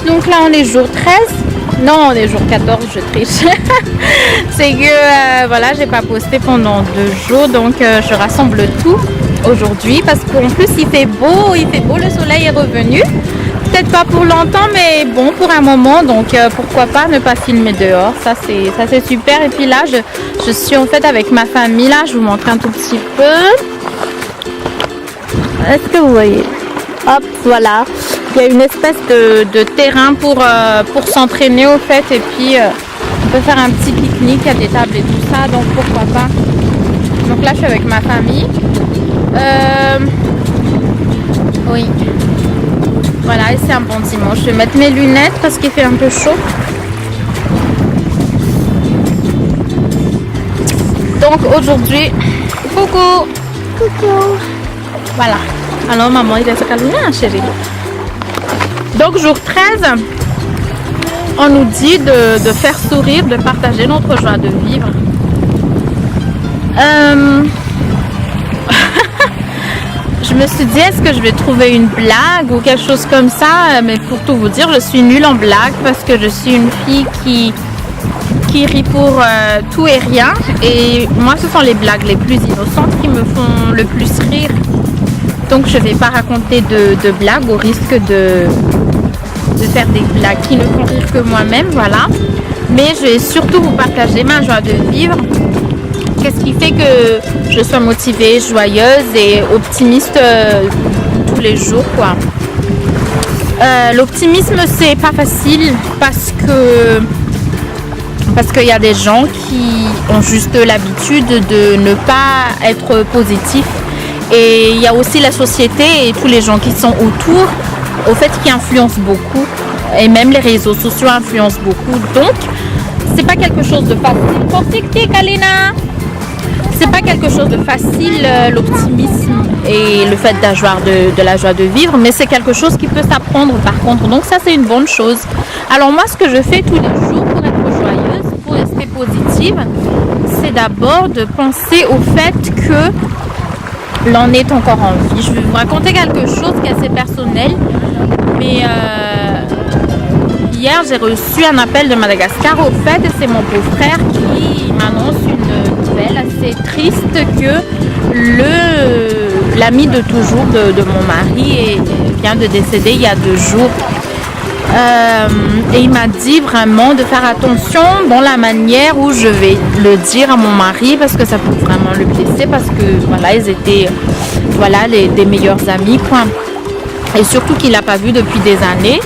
donc là on est jour 13. Non, on est jour 14, je triche. C'est que voilà, j'ai pas posté pendant 2 jours, donc je rassemble tout aujourd'hui parce qu'en plus il fait beau, le soleil est revenu. Peut-être pas pour longtemps, mais bon, pour un moment, donc pourquoi pas ne pas filmer dehors, ça c'est super. Et puis là, je suis en fait avec ma famille, là, je vous montre un tout petit peu. Est-ce que vous voyez? Hop, voilà. Il y a une espèce de terrain pour s'entraîner au fait, et puis on peut faire un petit pique-nique, il y a des tables et tout ça, donc pourquoi pas. Donc là je suis avec ma famille. Oui. Voilà, et c'est un bon dimanche. Je vais mettre mes lunettes parce qu'il fait un peu chaud. Donc aujourd'hui, coucou. Coucou. Voilà. Alors maman, il est à la chérie. Donc jour 13, on nous dit de faire sourire, de partager notre joie de vivre. Je me suis dit, est-ce que je vais trouver une blague ou quelque chose comme ça? Mais pour tout vous dire, je suis nulle en blague parce que je suis une fille qui rit pour tout et rien. Et moi, ce sont les blagues les plus innocentes qui me font le plus rire. Donc, je ne vais pas raconter de blagues au risque de faire des blagues qui ne font rire que moi-même. Voilà. Mais je vais surtout vous partager ma joie de vivre. Qu'est-ce qui fait que je sois motivée, joyeuse et optimiste tous les jours, quoi. L'optimisme, c'est pas facile parce qu'il y a des gens qui ont juste l'habitude de ne pas être positifs. Et il y a aussi la société et tous les gens qui sont autour, au fait, qui influencent beaucoup. Et même les réseaux sociaux influencent beaucoup. Donc, c'est pas quelque chose de facile. Pour tic-tic, Alina! C'est pas quelque chose de facile, l'optimisme et le fait d'avoir de la joie de vivre, mais c'est quelque chose qui peut s'apprendre par contre. Donc ça, c'est une bonne chose. Alors moi, ce que je fais tous les jours pour être joyeuse, pour rester positive, c'est d'abord de penser au fait que l'on est encore en vie. Je vais vous raconter quelque chose qui est assez personnel, mais hier, j'ai reçu un appel de Madagascar au fait, et c'est mon beau-frère qui m'annonce une nouvelle assez triste que l'ami de toujours de mon mari vient de décéder il y a 2 jours. Et il m'a dit vraiment de faire attention dans la manière où je vais le dire à mon mari parce que ça peut vraiment le blesser parce que voilà, ils étaient des meilleurs amis, quoi. Et surtout qu'il n'a pas vu depuis des années.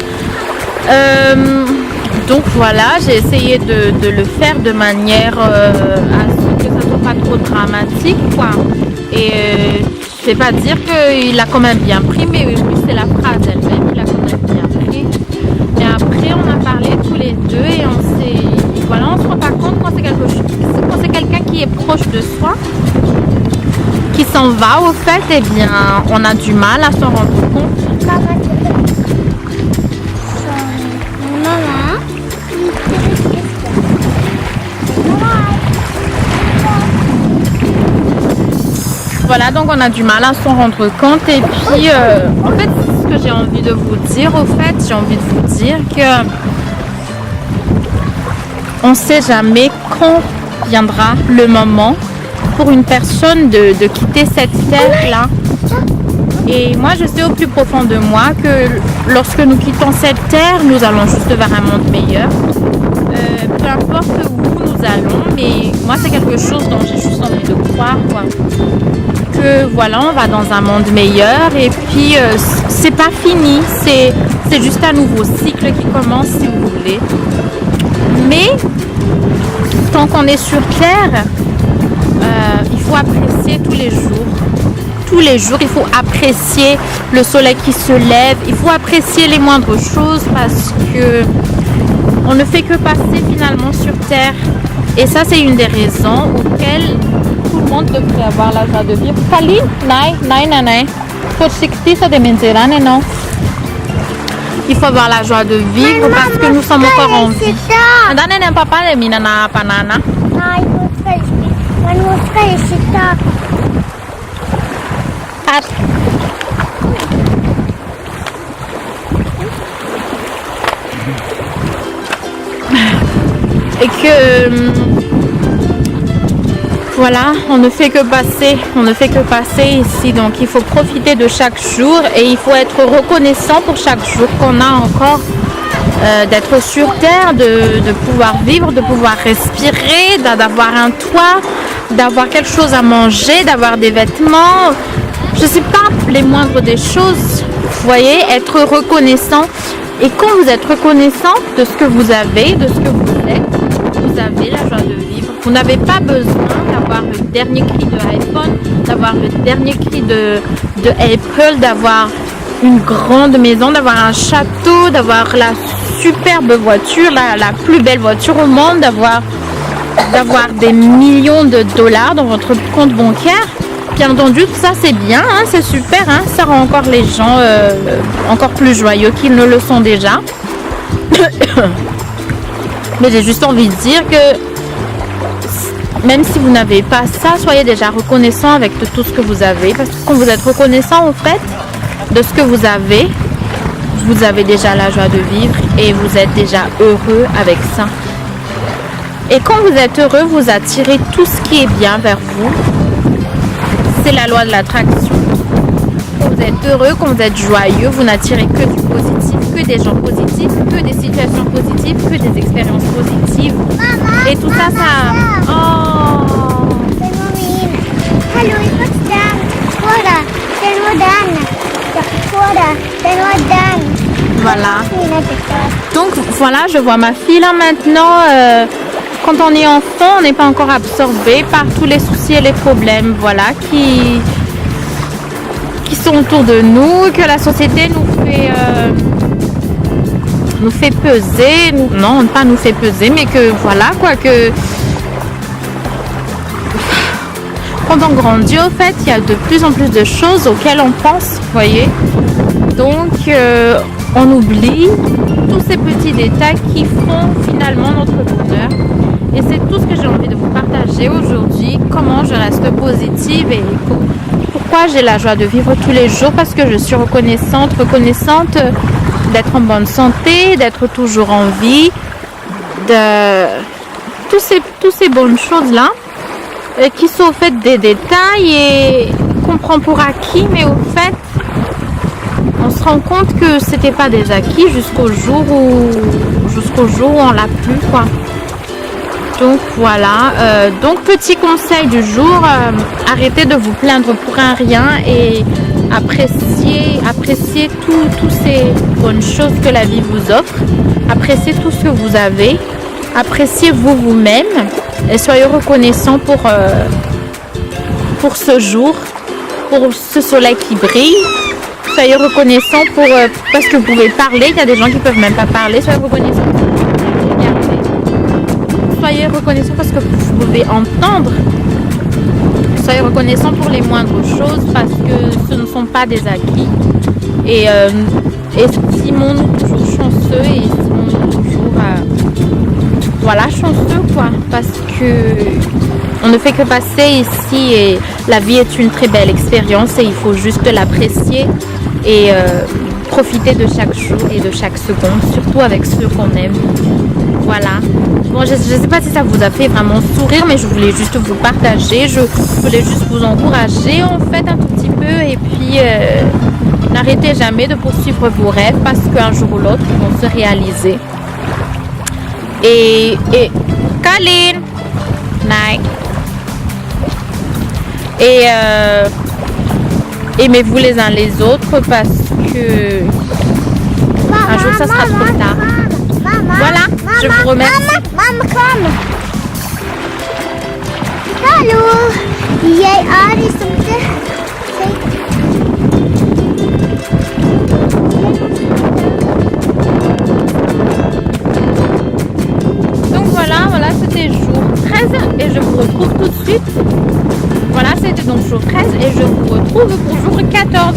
Donc voilà, j'ai essayé de le faire de manière à ce que ça soit pas trop dramatique, quoi. Et je vais pas dire qu'il a quand même bien pris, mais oui, c'est la phrase elle-même, il a quand même bien pris. Et après, on a parlé tous les deux et on se rend pas compte quand c'est quelqu'un qui est proche de soi, qui s'en va au fait, eh bien, on a du mal à s'en rendre compte. Voilà, donc on a du mal à s'en rendre compte. Et puis, en fait, ce que j'ai envie de vous dire, j'ai envie de vous dire que on ne sait jamais quand viendra le moment pour une personne de quitter cette terre-là. Et moi, je sais au plus profond de moi que lorsque nous quittons cette terre, nous allons juste vers un monde meilleur. Peu importe où nous allons, mais moi, c'est quelque chose dont j'ai juste envie de croire, quoi. Que voilà, on va dans un monde meilleur et puis c'est pas fini, c'est juste un nouveau cycle qui commence, si vous voulez. Mais tant qu'on est sur terre, il faut apprécier tous les jours. Tous les jours, il faut apprécier le soleil qui se lève, il faut apprécier les moindres choses parce que on ne fait que passer finalement sur terre. Et ça, c'est une des raisons auxquelles tout le monde devrait avoir la joie de vivre. Kali, nai. Non. Il faut avoir la joie de vivre parce que nous sommes encore en vie. et que voilà, on ne fait que passer ici, donc il faut profiter de chaque jour et il faut être reconnaissant pour chaque jour qu'on a encore, d'être sur terre, de pouvoir vivre, de pouvoir respirer, d'avoir un toit, d'avoir quelque chose à manger, d'avoir des vêtements, je sais pas, les moindres des choses, vous voyez, être reconnaissant. Et quand vous êtes reconnaissant de ce que vous avez, de ce que vous êtes, vous avez la joie de vivre. Vous n'avez pas besoin d'avoir le dernier cri de iPhone, d'avoir le dernier cri de Apple, d'avoir une grande maison, d'avoir un château, d'avoir la superbe voiture, la plus belle voiture au monde, d'avoir des millions de dollars dans votre compte bancaire. Bien entendu, tout ça c'est bien, hein, c'est super, hein, ça rend encore les gens encore plus joyeux qu'ils ne le sont déjà. Mais j'ai juste envie de dire que même si vous n'avez pas ça, soyez déjà reconnaissant avec tout ce que vous avez. Parce que quand vous êtes reconnaissant en fait de ce que vous avez déjà la joie de vivre et vous êtes déjà heureux avec ça. Et quand vous êtes heureux, vous attirez tout ce qui est bien vers vous. C'est la loi de l'attraction. Quand vous êtes heureux, quand vous êtes joyeux, vous n'attirez que du positif, que des gens positifs, que des situations positives, que des expériences positives. Et tout ça, ça... Oh! Voilà. Donc voilà, je vois ma fille là maintenant. Quand on est enfant, on n'est pas encore absorbé par tous les soucis et les problèmes, voilà, qui sont autour de nous, que la société nous fait peser, non, pas nous fait peser, mais que voilà, quoi, que quand on grandit, au fait, il y a de plus en plus de choses auxquelles on pense, vous voyez, donc on oublie tous ces petits détails qui font finalement notre bonheur. Et c'est tout ce que j'ai envie de vous partager aujourd'hui, comment je reste positive et pourquoi j'ai la joie de vivre tous les jours, parce que je suis reconnaissante d'être en bonne santé, d'être toujours en vie, de toutes ces bonnes choses-là, qui sont au fait des détails et qu'on prend pour acquis, mais au fait, on se rend compte que c'était pas des acquis jusqu'au jour où on l'a plus, quoi. Donc voilà, donc petit conseil du jour, arrêtez de vous plaindre pour un rien et appréciez toutes ces bonnes choses que la vie vous offre, appréciez tout ce que vous avez, appréciez vous-même et soyez reconnaissant pour ce jour, pour ce soleil qui brille. Soyez reconnaissant parce que vous pouvez parler, il y a des gens qui ne peuvent même pas parler, soyez reconnaissant. Soyez reconnaissant parce que vous pouvez entendre. Soyez reconnaissant pour les moindres choses parce que ce ne sont pas des acquis. Et estimons-nous toujours chanceux et estimons-nous toujours chanceux, quoi. Parce que on ne fait que passer ici et la vie est une très belle expérience et il faut juste l'apprécier et profiter de chaque jour et de chaque seconde, surtout avec ceux qu'on aime. Voilà. Bon, je ne sais pas si ça vous a fait vraiment sourire, mais je voulais juste vous partager, je voulais juste vous encourager en fait un tout petit peu et puis n'arrêtez jamais de poursuivre vos rêves parce qu'un jour ou l'autre ils vont se réaliser. Et Colin, night. Et aimez-vous les uns les autres parce que un jour ça sera trop tard. Voilà, je vous remercie. Maman, kom. Hallo, jij Aris om te... Donc voilà, c'était jour 13 et je vous retrouve tout de suite. Voilà, c'était donc jour 13 et je vous retrouve pour jour 14.